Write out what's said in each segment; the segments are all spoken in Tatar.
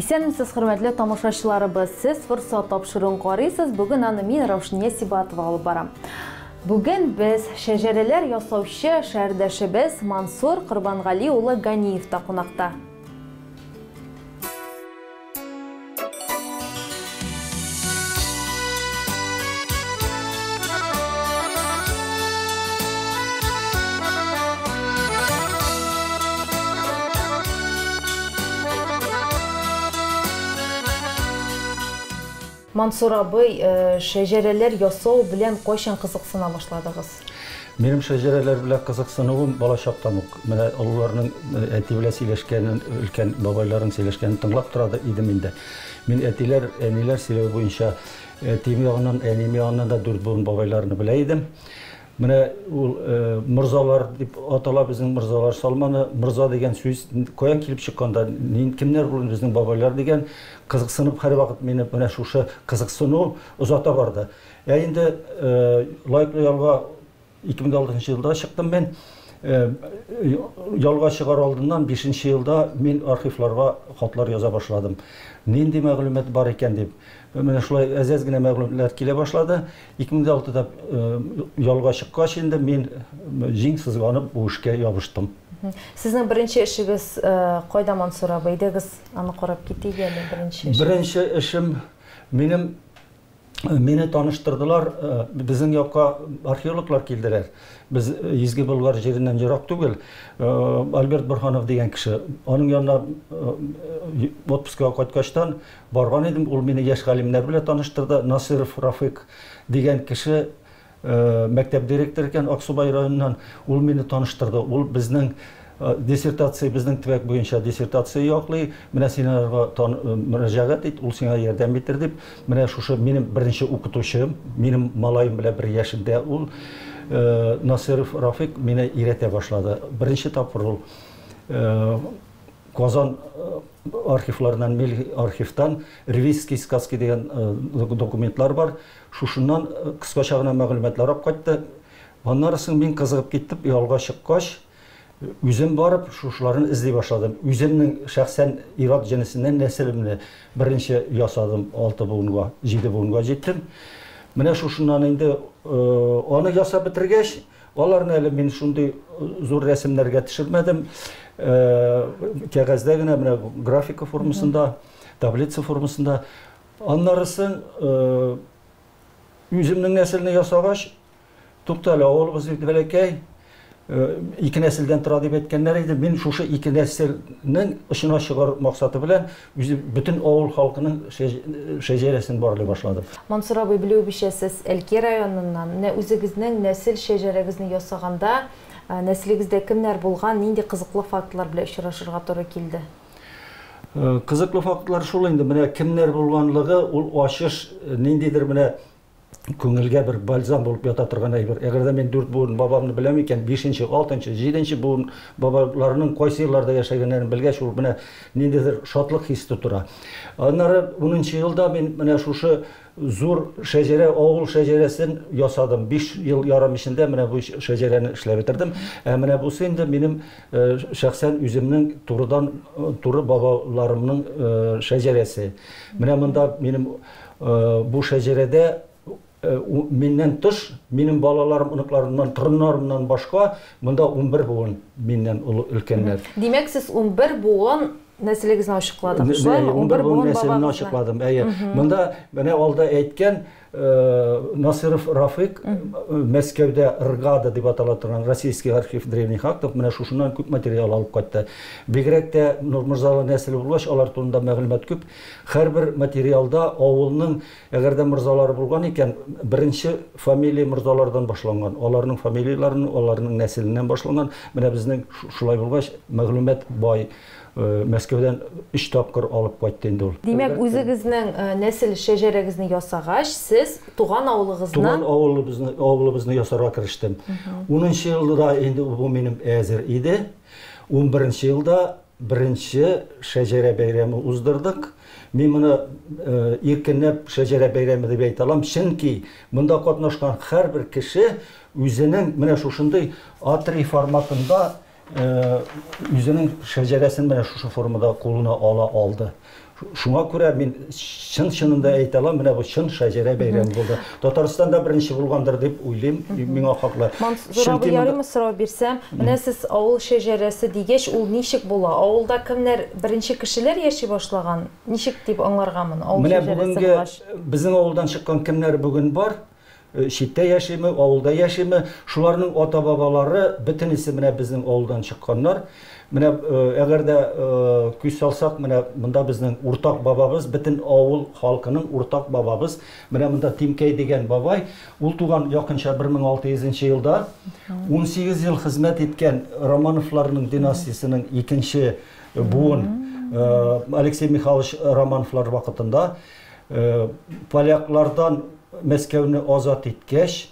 Исәнмесез, хөрмәтле тамашачыларыбыз, сез форсат тапшыруын карыйсыз. Бүген аны мин Раушния Сибатова алып барам. Бүген без шәҗәрәләр ясаучы шәһәрдәшебез Мансур Корбангали улы Ганиевта кунакта. Мансур абый, шәҗәрәләр ясау белән кайчан кызыксына башладыгыз? Минем шәҗәрәләр белән кызыксынуым бала чактан ук. Менә аларның әти белән сөйләшкәнен, өлкән бабайларын сөйләшкәнен тыңлап тора идем инде. Мин әтиләр, әниләр сөйләү буенча әтим ягыннан, әним ягыннан да 4 буын бабайларны белә идем. Менә ул мырзалар дип атала безнең мырзалар Салманы, мырза дигән сүз каян килеп чыкканда, кемнәр булды безнең бабайлар дигән кызыксынып һәр вакыт мине менә шушы кызыксыну узата барды. Инде лайыклы ялга 2006 елда чыктым мен. Ялга чыгар алдыннан 5нче елда мин архивларга хатлар яза башладым. Нинди мәгълүмат бар икән дип. Менә шулай әзәз генә мәгълүматлар килә башлады. 2006да ялга чыккач инде мин җиң сызганып бу эшкә ябыштым. Сезнең беренче эшегез кайда, Мансур абый? Идегез, аны карап китик әле беренче эш. Беренче эшем мине таныштырдылар, безнең якка археологлар килделәр. Без Изге Болгар җиреннән ерак түгел. Альберт Борханов дигән кеше. Аның янына отпускка кайткачтан барган идем. Ул мине яшь галимнәр белән таныштырды. Насиров Рафик дигән кеше мәктәп директоры икән Аксубай районыннан. Ул мине таныштырды. Ул безнең диссертация, безнең төбәк буенча диссертация яклый. Менә синарга мөрәҗәгать ит, ул сиңа ярдәм итер дип. Менә шушы минем беренче укытучым, минем малаем белән 1 яшендә ул Насиров Рафик мине өйрәтә башлады. Беренче тапкыр ул Казан архивларыннан, милли архивтан Ревизский сказки дигән документлар бар. Шушыннан кыскача гына мәгълүматлар алып кайтты. Аннан соң мин кызыгып киттеп, ялга чыккач, үзем барып шушыларны эзли башладым. Үземнең шәхсән ирад җенесеннән нәселемне беренче ясадым, 6 буынга, 7 буынга җиттем. Менә шушыннан инде аны ясап бетергәч, аларны әле мин шундый зур рәсемнәргә төшермәдем. Кәгазьдә генә менә графика формасында, таблица формасында. Аннарысын үземнең нәселне ясагач, туктале, авылыбыз бит бәләкәй, 2 нәселдән тора дип әйткәннәр иде. Мин шушы 2 нәселнең ышына чыгар максаты белән бөтен авыл халкының шәҗәрәсен барлый башладым. Мансур абый, белүебезчә, сез Әлки районыннан, үзегезнең нәсел шәҗәрәгезне ясаганда, нәселегездә кемнәр булган, нинди кызыклы фактлар белән очрашырга туры килде? Кызыклы фактлар шул инде, менә кемнәр булганлыгы, ул ачыш ниндидер менә күңелгә бер бальзам булып ята торган әйбер. Әгәр дә мин 4 буын бабамны беләм икән, 5нче, 6нчы, 7нче буын бабаларының кайсы елларда яшәгәннәрен белгәч, ул менә ниндидер шатлык хиссе тора. Аннары 10нчы елда мин менә шушы зур шәҗәрә, авыл шәҗәрәсен ясадым. 5 ел ярым эчендә менә бу шәҗәрәне эшләп бетердем. Менә бусы инде минем шәхсән үземнең туры бабаларымның шәҗәрәсе. Менә монда минем бу шәҗәрәдә миннән тыш, минем балаларым, оныкларымнан, torunlarımdan башка, монда 11 буын миннән өлкәннәр. Димәк, сез 11 буын нәселегезне ачыкладыгыз, шулаймы? 11 буын нәселне ачыкладым. Монда менә алда әйткән Насиров Рафик Мәскәүдә Ргада дип атала торган Российский архив древних актов менә шушыннан күп материал алып кайтты. Бигрәк тә Нурмырзалы нәселе булгач, алар турында мәгълүмат күп. Һәрбер материалда авылның, әгәр дә мырзалары булган икән, беренче фамилия мырзалардан башланган. Аларның фамилияларын, аларның нәселеннән башланган. Менә безнең шулай булгач, мәгълүмат бай. Мәскәүдән 3 тапкыр алып кайтты инде ул. Димәк, үзегезнең нәсел шәҗәрәгезне ясагач, сез туган авылыбызны ясарга керештем. 10нчы елда инде бу минем әзер иде. 11нче елда беренче шәҗәрә бәйрәме уздырдык. Мин моны иркенләп шәҗәрә бәйрәме дип әйтә алам, чөнки монда катнашкан һәрбер кеше үзенең менә шушындый A3 форматында үзенең шәҗәрәсен менә шушы формада кулына ала алды. Шуңа күрә мин чын-чынында әйтә алам, менә бу чын шәҗәрә бәйрәме булды. Татарстанда беренче булгандыр дип уйлыйм, миңа хаклы. Мансур ярыймы сорау бирсәм, менә сез авыл шәҗәрәсе дигәч, ул ничек була? Авылда кемнәр беренче кешеләр яши башлаган? Ничек дип аңларганмын авыл шәҗәрәсе булгач? Менә бүген безнең авылдан чыккан кемнәр бүген бар? Читтә яшиме, авылда яшиме? Шуларның ата-бабалары бөтенесе менә безнең авылдан чыкканнар. Менә әгәр дә күз салсак, менә монда безнең уртак бабабыз, бөтен авыл халкының уртак бабабыз, менә монда Тимкәй дигән бабай, ул туган якынча 1600 елда 18 ел хезмәт иткән Романовларның династиясының икенче буын Алексей Михайлович Романовлар вакытында поляклардан Мәскәүне азат иткәч,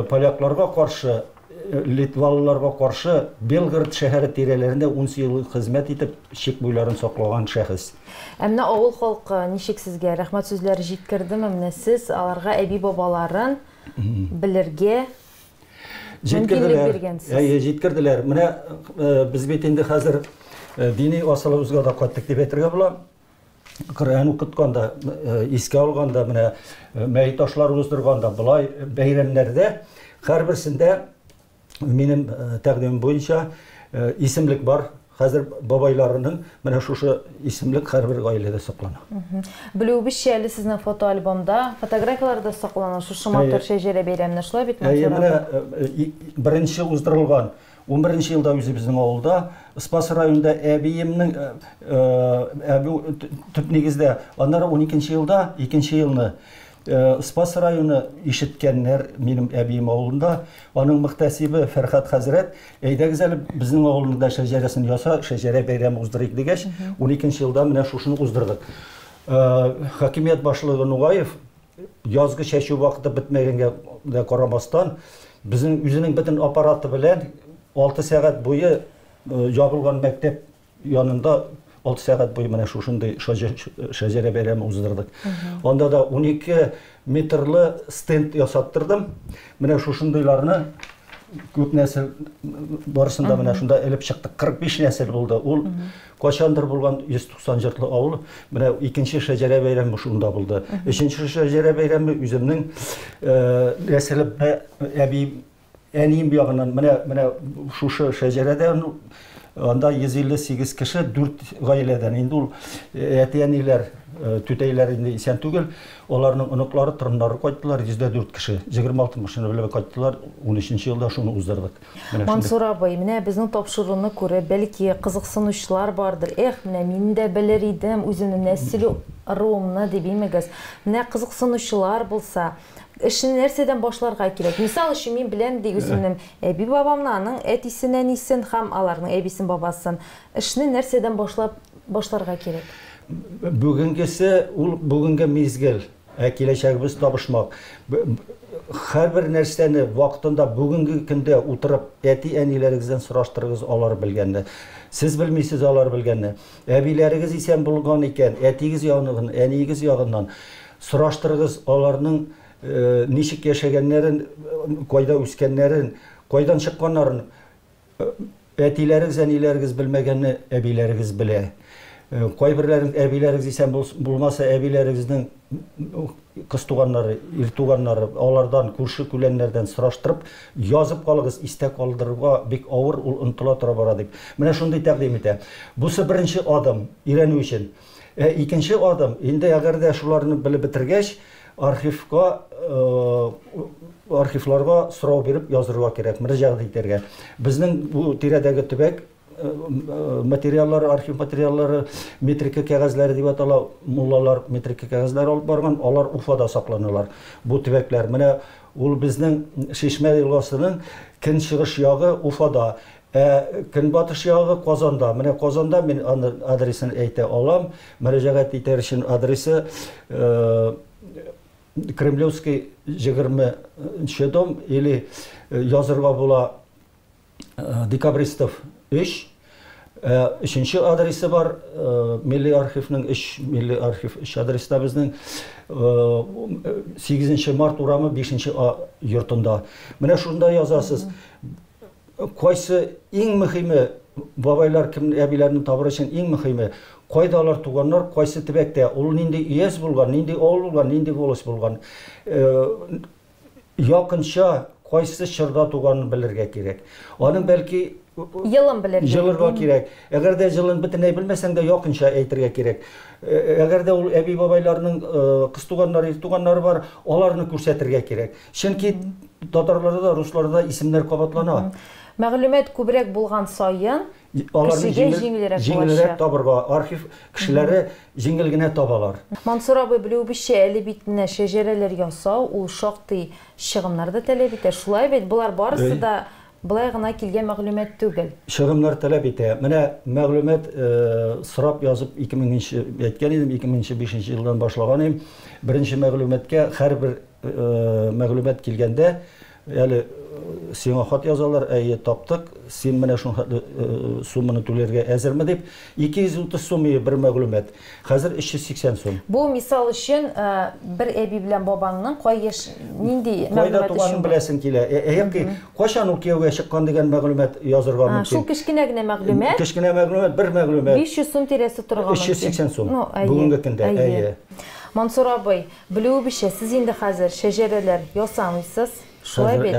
полякларга каршы Литвалыларга каршы Белгород шәһәре тирәләрендә 10 ел хезмәт итеп, чик буйларын саклаган шәхес. Әмма авыл халкы ничек сезгә рәхмәт сүзләре җиткердеме? Менә сез аларга әби бабаларын белергә мөмкинлек биргәнсез. Җиткерделәр. Менә без бит инде хәзер дини асылыбызга да кайттык дип әйтергә була. Коръән укытканда, искә алганда, менә мәйт-ташлар уздырганда, булай бәйрәмнәрдә һәрберсендә минем тәкъдимем буенча исемлек бар. Хәзер бабайларының менә шушы исемлек һәрбер гаиләдә саклана. Белүебезчә, әле сезнең фотоальбомда фотографияларда саклана шушы матур шәҗәрә бәйрәменә, шулай бит? Менә беренче уздырылган 11 елда үзебезнең авылда Спас районында әбиемнең төп нигездә, аннары 12 елда 2 елны Спас районы ишеткәннәр минем әбием авылында, аның мөхтәсибе Фәрхәт хәзрәт, әйдәгез әле безнең авылда шәҗәрәсен яса, шәҗәрә бәйрәме уздырыйк дигәч, 12 елда менә шушыны уздырдык. Хакимият башлыгы Нугаев язгы чәчү вакыты бетмәгәнгә дә карамастан, безнең үзенең бөтен аппараты белән 6 сәгать буе ябылган мәктәп янында 6 сәгать буе менә шушындай шәҗәрә бәйрәме уздырдык. Анда да 12 метрлы стенд ясаттырдым. Менә шушындайларны күп нәсел барысында менә шунда элеп чыктык. 45 нәсел булды. Ул качандыр булган 190 җыртлы авыл. Менә икенче шәҗәрә бәйрәме шунда булды. Өченче шәҗәрә бәйрәме үземнең нәселемне әнием ягыннан менә шушы шәҗәрәдә анда 158 кеше 4 гаиләдән. Инде ул әти-әниләр, түтәйләр инде исән түгел. Аларның оныклары, тырыннары кайттылар, 104 кеше. 26 машина белән кайттылар. 13 елда шуны уздырдык. Мансур абый, менә безнең тапшыруны күреп, бәлки кызыксынучылар бардыр. Менә мин дә белер идем үземнең нәсел руымны дип имегез. Менә кызыксынучылар булса, эшне нәрсәдән башларга кирәк? Мисал өчен мин беләм ди үземнең әби бабамны, аның әтисен, әнисен һәм аларның әбисен, бабасын. Эшне нәрсәдән башларга кирәк? Бүгенгесе ул бүгенгә мизгел, киләчәгебез табышмак. Һәрбер нәрсәне вакытында бүгенге көндә утырып әти-әниләрегездән сораштырыгыз, алар белгәнне. Сез белмисез, алар белгәнне. Әбиләрегез исән булган икән, әтигез ягыннан, әнигез ягыннан сораштырыгыз, аларның ничек яшәгәннәрен, кайда үскәннәрен, кайдан чыкканнарын әтиләрегез, әниләрегез белмәгәнне әбиләрегез белә. Кайберләрен әбиләрегез исән булмаса, әбиләрегезнең кыз туганнары, ир туганнары, алардан, күрше-күләннәрдән сораштырып, язып калыгыз, истә калдырырга бик авыр, ул онтыла тора бара дип. Менә шундый тәкъдим итә. Бусы беренче адым өйрәнү өчен. Икенче адым, инде әгәр дә шуларны белеп бетергәч, архивларга сорау биреп язырга кирәк, мөрәҗәгать итәргә. Безнең бу тирәдәге төбәк материаллары, архив материаллары, метрика кәгазьләре дип атала, муллалар метрика кәгазьләре алып барган, алар Уфада сакланалар. Бу төбәкләр менә ул безнең Шишмә елгасының көнчыгыш ягы Уфада, көнбатыш ягы Казанда. Менә Казанда мин адресын әйтә алам. Мөрәҗәгать итәр өчен адресы Кремлевский 20 дом или язырга була Декабристов 3. Üçüncü adresi var. Milli Arxivning 3 Milli Arxiv 3 adresida bizning 8 mart uramı 5 yurtunda. Менә шунда язасыз. Кайсы иң мөһиме, бабайлар кем әбиләрне табыр өчен иң мөһиме, кайда алар туганнар, кайсы төбәктә, ул нинди өяз булган, нинди авыл булган, нинди волость булган. Якынча кайсы чорда туганын белергә кирәк. Аның бәлки Yılın bilir. Жылырга кирәк. Әгәр дә жылын бөтенләй белмәсәң дә якынча әйтергә кирәк. Әгәр дә ул әби бабайларның кыз туганнары, ир туганнары бар, аларны күрсәтергә кирәк. Чөнки татарларда, русларда исемнәр кабатлана. Мәгълүмат күбрәк булган сайын кешегә җиңелрәк табырга, архив кешеләре җиңел генә табалар. Мансур абый белүебезчә, әле бит менә шәҗәрәләр ясау, ул шактый чыгымнар да таләп итә. Шулай бит булар барысы да Былай гына килгән мәгълүмат түгел. Чыгымнар таләп итә. Менә мәгълүмат сорап язып 2000-нче әйткән идем, 2005 елдан башлаган идем. Беренче мәгълүматкә һәрбер мәгълүмат килгәндә, әле сиңа хат язалар, әйе таптык, син менә шундый сумманы түләргә әзерме дип, 230 сум бер мәгълүмат. Хәзер 380 сум. Бу мисал өчен бер әби белән бабаңның кай яш нинди мәгълүмат өчен беләсең килә. Әгәр кайчан ул кияүгә чыккан дигән мәгълүмат язырга мөмкин. Шул кечкенә генә мәгълүмат. Кечкенә мәгълүмат, бер мәгълүмат. 500 сум тирәсе торган. 380 сум. Бүгенге көндә, әйе. Мансур абый, белүебезчә, сез инде хәзер шәҗәрәләр ясамыйсыз. Шулай бит.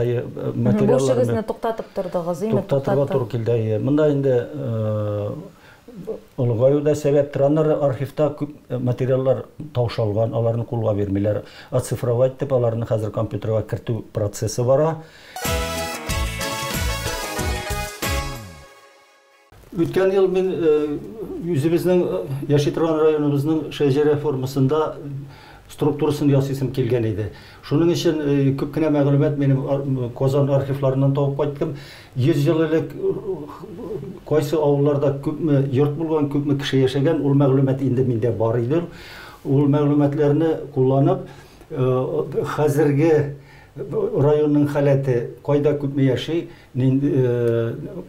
Бушыгызны туктатып тордыгыз, инде туктатырга туры килде. Монда инде улгаюда сәбәптер. Аннары архивта күп материаллар таушалган, аларны кулга бирмиләр. Оцифровать дип, аларны хәзер компьютерга кертү процессы бара. Үткән ел мин үзебезнең яши торган районыбызның шәҗәрә формасында структурасын ясыйсым килгән иде. Шуның өчен күп кенә мәгълүмат минем Казан архивларыннан табып кайттым. 100 ел элек кайсы авылларда күпме йорт булган, күпме кеше яшәгән, ул мәгълүмат инде миндә бар иде. Ул мәгълүматларны кулланып, хәзерге районның халәте, кайда күпме яши,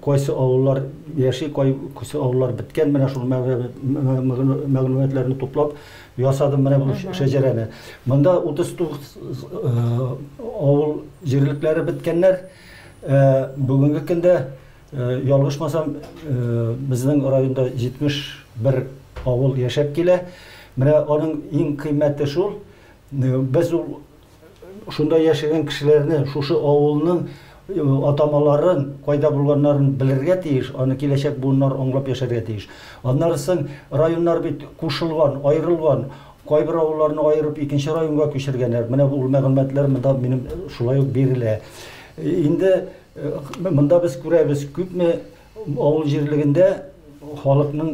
кайсы авыллар яши, кайсы авыллар биткән, менә шул мәгълүматларны туплап ясадым менә бу шәҗәрәне. Монда 39 авыл җирлекләре биткәннәр. Бүгенге көндә ялгышмасам, безнең районда 71 авыл яшәп килә. Менә аның иң кыйммәте шул. Без ул шунда яшәгән кешеләрне, шушы авылның атамаларын, кайда булганнарын белергә тиеш, аны киләчәк буыннар аңлап яшәргә тиеш. Аннан соң районнар бит кушылган, аерылган, кайбер авылларны аерып икенче районга күчергәннәр. Менә бу мәгълүматлар монда минем шулай ук бирелә. Инде монда без күрәбез, күпме авыл җирлегендә халыкның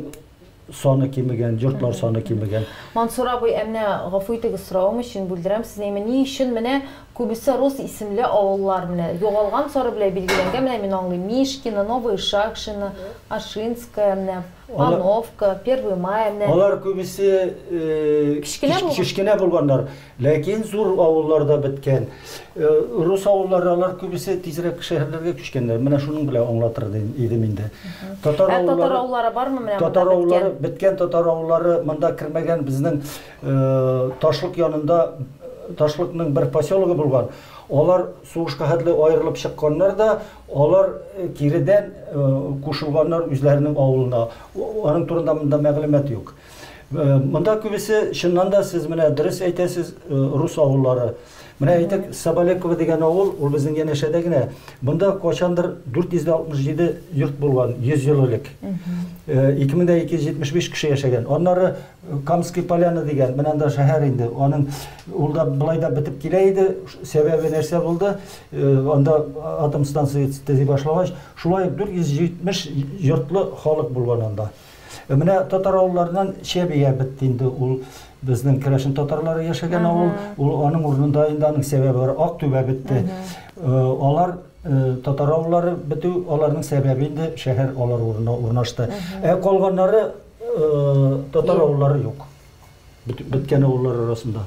sonu kimigen, yurtlar sonu kimigen. Mansur abi, emne гафу итегез соравым өчен бүлдерәм сезгә, ни өчен менә күбесе рус исемле авыллар менә югалган сары белән билгеләнгән, менә мин аңлыйм, Мишкино, Новая Шакшина, Ашинская, менә Пановка, Первый май, менә. Алар күбесе кичкенә булганнар, ләкин зур авылларда биткән. Рус авыллары алар күбесе тизрәк шәһәрләргә күчкәннәр. Менә шуның белән аңлатыр идем инде. Татар авыллары бармы менә? Татар авыллары биткән, татар авыллары монда кирмәгән, безнең Ташлык янында Ташлыкның бер поселогы булган. Алар сугышка хәтле аерылып чыкканнар да, алар киридән кушылганнар үзләренең авылына. Аның турында монда мәгълүмат юк. Монда күбесе чыннан да сез менә дөрес әйтәсез, рус авыллары. Менә әйтик, Сабалекова дигән авыл, ул безнең янәшәдә генә. Монда качандыр 467 йорт булган, 100 ел элек. 2275 кеше яшәгән. Аннары Камский Поляна дигән, менә анда шәһәр инде. Аның ул да булай да битеп килә иде. Сәбәбе нәрсә булды? Анда атом станциясе төзи башлагач, шулай 470 йортлы халык булган анда. Менә татар авылларыннан Шәбия битте инде, ул безнең Керәшен татарлары яшәгән авыл, ул аның урынында инде аның сәбәбе бар, Актүбә битте. Алар татар авыллары битү, аларның сәбәбе инде шәһәр алар урынына урнашты. Калганнары татар авыллары юк. Биткән авыллар арасында.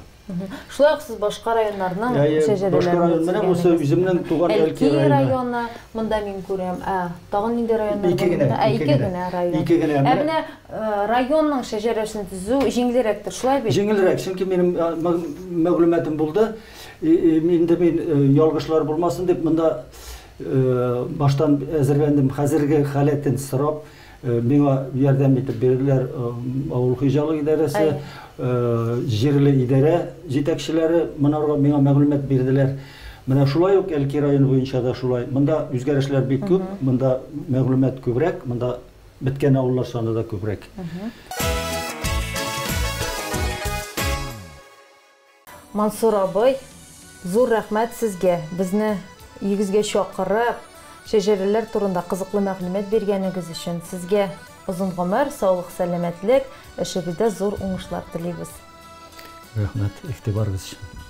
Шулай ук сез башка районнарның шәҗәрәләрен. Башка районнарның булса үземнең туган Әлки районы, монда мин күрәм. Тагын нинди районнар? Ике генә район. Менә районның шәҗәрәсен төзү җиңелрәктер, шулай бит? Җиңелрәк, чөнки минем мәгълүматым булды. Миндә мин ялгышлар булмасын дип монда баштан әзерләндем, хәзерге халәтен сорап, Миңа ярдәм итеп бирделәр авыл хуҗалык идарәсе, җирле идарә җитәкчеләре монарга миңа мәгълүмат бирделәр. Менә шулай ук Әлки районы буенча да шулай. Монда үзгәрешләр бик күп, монда мәгълүмат күбрәк, монда беткән авыллар саны да күбрәк. Мансур абый, зур рәхмәт сезгә. Безне игезгә чакырып, шәҗәрәләр турында кызыклы мәгълүмат биргәнегез өчен. Сезгә озын гомер, саулык, сәламәтлек, эшегездә зур уңышлар телибез. Рәхмәт, игътибарыгыз өчен.